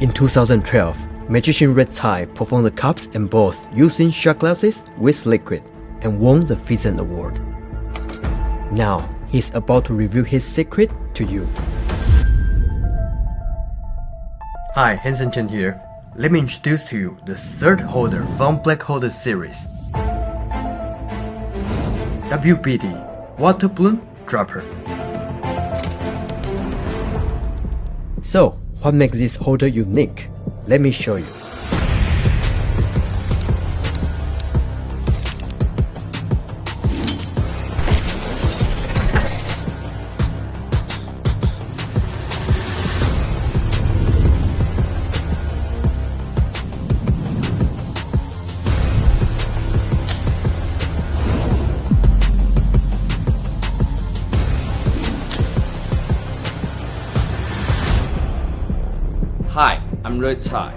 In 2012, magician Red Tie performed the cups and balls using shot glasses with liquid and won the Hanson Award. Now, he's about to reveal his secret to you. Hi, Hanson Chien here. Let me introduce to you the third holder from Black Holder series. WBD Water Balloon Dropper. So, what makes this holder unique? Let me show you. Hi, I'm Red Tie.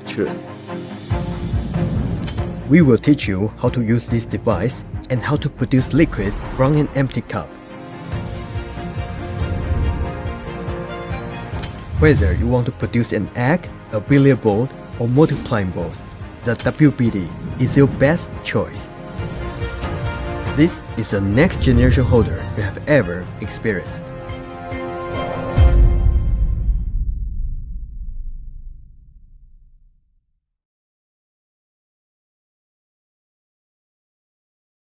Truth. We will teach you how to use this device and how to produce liquid from an empty cup. Whether you want to produce an egg, a billiard ball, or multiplying balls, the WBD is your best choice. This is the next generation holder you have ever experienced.